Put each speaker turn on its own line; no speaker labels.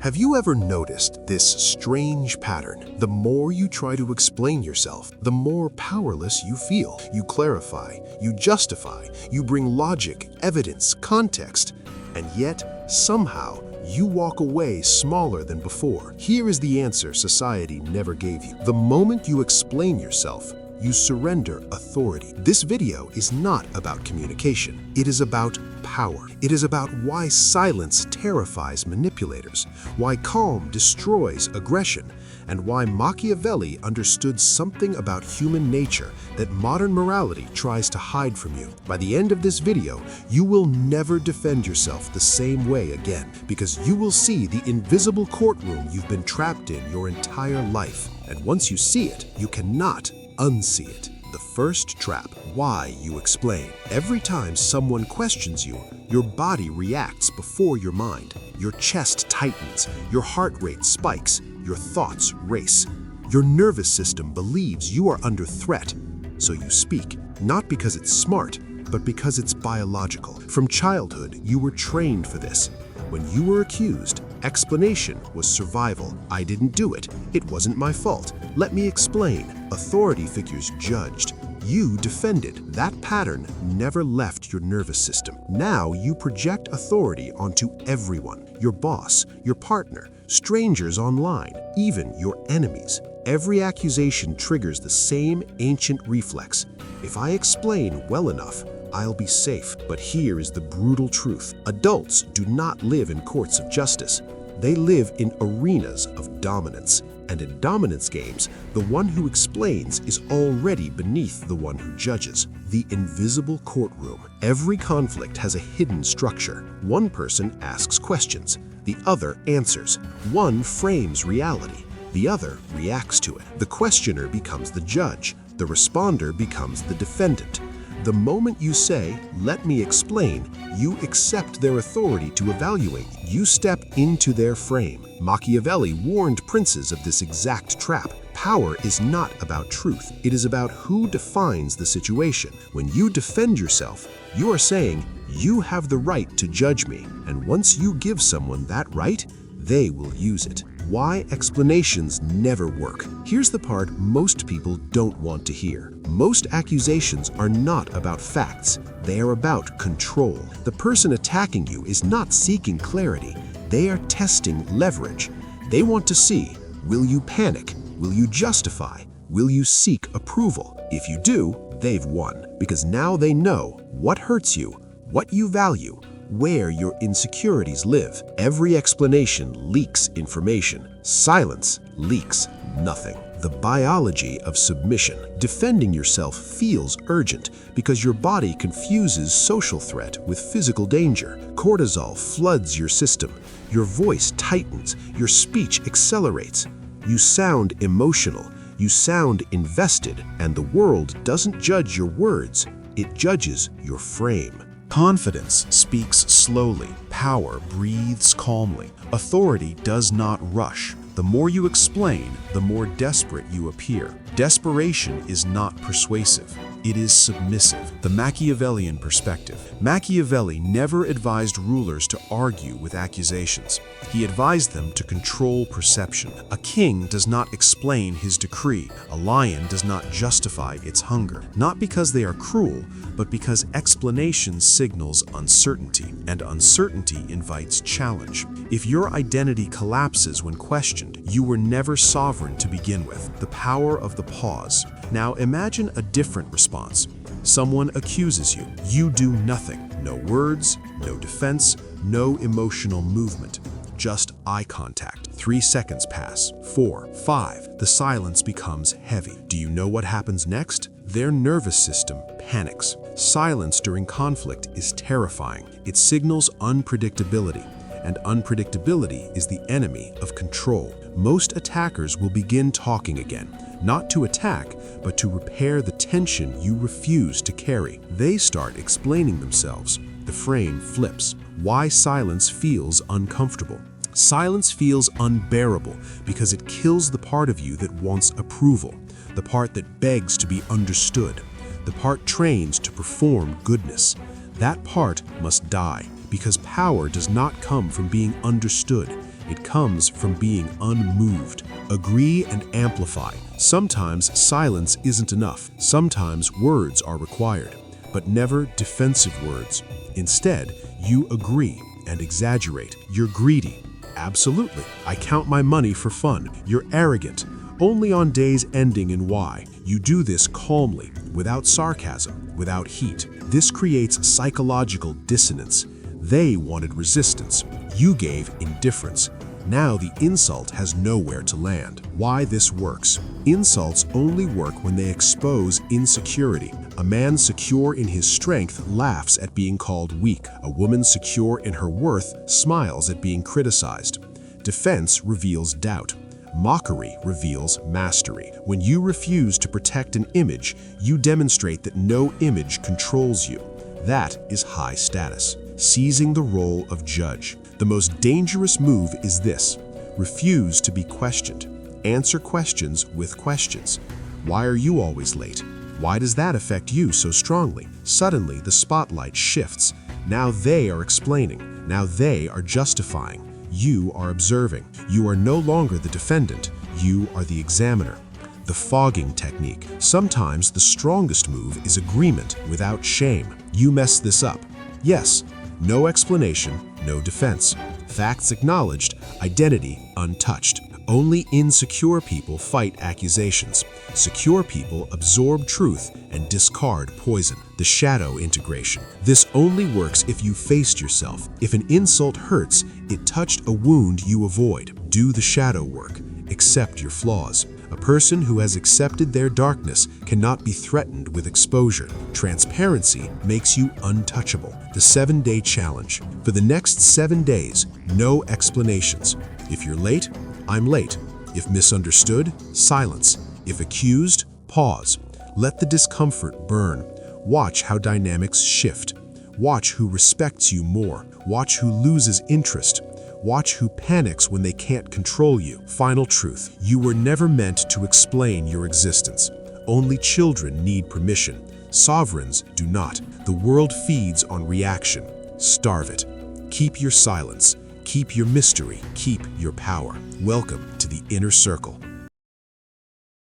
Have you ever noticed this strange pattern? The more you try to explain yourself, the more powerless you feel. You clarify, you justify, you bring logic, evidence, context, and yet, somehow, you walk away smaller than before. Here is the answer society never gave you. The moment you explain yourself, you surrender authority. This video is not about communication. It is about power. It is about why silence terrifies manipulators, why calm destroys aggression, and why Machiavelli understood something about human nature that modern morality tries to hide from you. By the end of this video, you will never defend yourself the same way again, because you will see the invisible courtroom you've been trapped in your entire life. And once you see it, you cannot unsee it. The first trap, why you explain. Every time someone questions you, your body reacts before your mind. Your chest tightens, your heart rate spikes, your thoughts race. Your nervous system believes you are under threat, so you speak. Not because it's smart, but because it's biological. From childhood, you were trained for this. When you were accused, explanation was survival. I didn't do it. It wasn't my fault. Let me explain. Authority figures judged. You defended. That pattern never left your nervous system. Now you project authority onto everyone. Your boss, your partner, strangers online, even your enemies. Every accusation triggers the same ancient reflex. If I explain well enough, I'll be safe. But here is the brutal truth. Adults do not live in courts of justice. They live in arenas of dominance. And in dominance games, the one who explains is already beneath the one who judges. The invisible courtroom. Every conflict has a hidden structure. One person asks questions. The other answers. One frames reality. The other reacts to it. The questioner becomes the judge. The responder becomes the defendant. The moment you say, "Let me explain," you accept their authority to evaluate. You step into their frame. Machiavelli warned princes of this exact trap. Power is not about truth. It is about who defines the situation. When you defend yourself, you are saying, "You have the right to judge me." And once you give someone that right, they will use it. Why explanations never work. Here's the part most people don't want to hear. Most accusations are not about facts. They are about control. The person attacking you is not seeking clarity. They are testing leverage. They want to see, will you panic? Will you justify? Will you seek approval? If you do, they've won, because now they know what hurts you, what you value, where your insecurities live. Every explanation leaks information. Silence leaks nothing. The biology of submission. Defending yourself feels urgent because your body confuses social threat with physical danger. Cortisol floods your system. Your voice tightens. Your speech accelerates. You sound emotional. You sound invested. And the world doesn't judge your words. It judges your frame. Confidence speaks slowly. Power breathes calmly. Authority does not rush. The more you explain, the more desperate you appear. Desperation is not persuasive. It is submissive. The Machiavellian perspective. Machiavelli never advised rulers to argue with accusations. He advised them to control perception. A king does not explain his decree. A lion does not justify its hunger. Not because they are cruel, but because explanation signals uncertainty, and uncertainty invites challenge. If your identity collapses when questioned, you were never sovereign to begin with. The power of the pause. Now imagine a different response. Someone accuses you. You do nothing. No words, no defense, no emotional movement. Just eye contact. 3 seconds pass. 4, 5. The silence becomes heavy. Do you know what happens next? Their nervous system panics. Silence during conflict is terrifying. It signals unpredictability. And unpredictability is the enemy of control. Most attackers will begin talking again, not to attack, but to repair the tension you refuse to carry. They start explaining themselves. The frame flips. Why silence feels uncomfortable. Silence feels unbearable because it kills the part of you that wants approval, the part that begs to be understood, the part trains to perform goodness. That part must die because power does not come from being understood. It comes from being unmoved. Agree and amplify. Sometimes silence isn't enough. Sometimes words are required, but never defensive words. Instead, you agree and exaggerate. You're greedy. Absolutely. I count my money for fun. You're arrogant. Only on days ending in Y. You do this calmly, without sarcasm, without heat. This creates psychological dissonance. They wanted resistance. You gave indifference. Now the insult has nowhere to land. Why this works? Insults only work when they expose insecurity. A man secure in his strength laughs at being called weak. A woman secure in her worth smiles at being criticized. Defense reveals doubt. Mockery reveals mastery. When you refuse to protect an image, you demonstrate that no image controls you. That is high status. Seizing the role of judge. The most dangerous move is this: refuse to be questioned. Answer questions with questions. Why are you always late? Why does that affect you so strongly? Suddenly, the spotlight shifts. Now they are explaining. Now they are justifying. You are observing. You are no longer the defendant. You are the examiner. The fogging technique. Sometimes the strongest move is agreement without shame. You mess this up. Yes. No explanation, no defense. Facts acknowledged, identity untouched. Only insecure people fight accusations. Secure people absorb truth and discard poison. The shadow integration. This only works if you faced yourself. If an insult hurts, it touched a wound you avoid. Do the shadow work. Accept your flaws. A person who has accepted their darkness cannot be threatened with exposure. Transparency makes you untouchable. The 7-day challenge. For the next 7 days, no explanations. If you're late, I'm late. If misunderstood, silence. If accused, pause. Let the discomfort burn. Watch how dynamics shift. Watch who respects you more. Watch who loses interest. Watch who panics when they can't control you. Final truth. You were never meant to explain your existence. Only children need permission. Sovereigns do not. The world feeds on reaction. Starve it. Keep your silence. Keep your mystery. Keep your power. Welcome to the inner circle.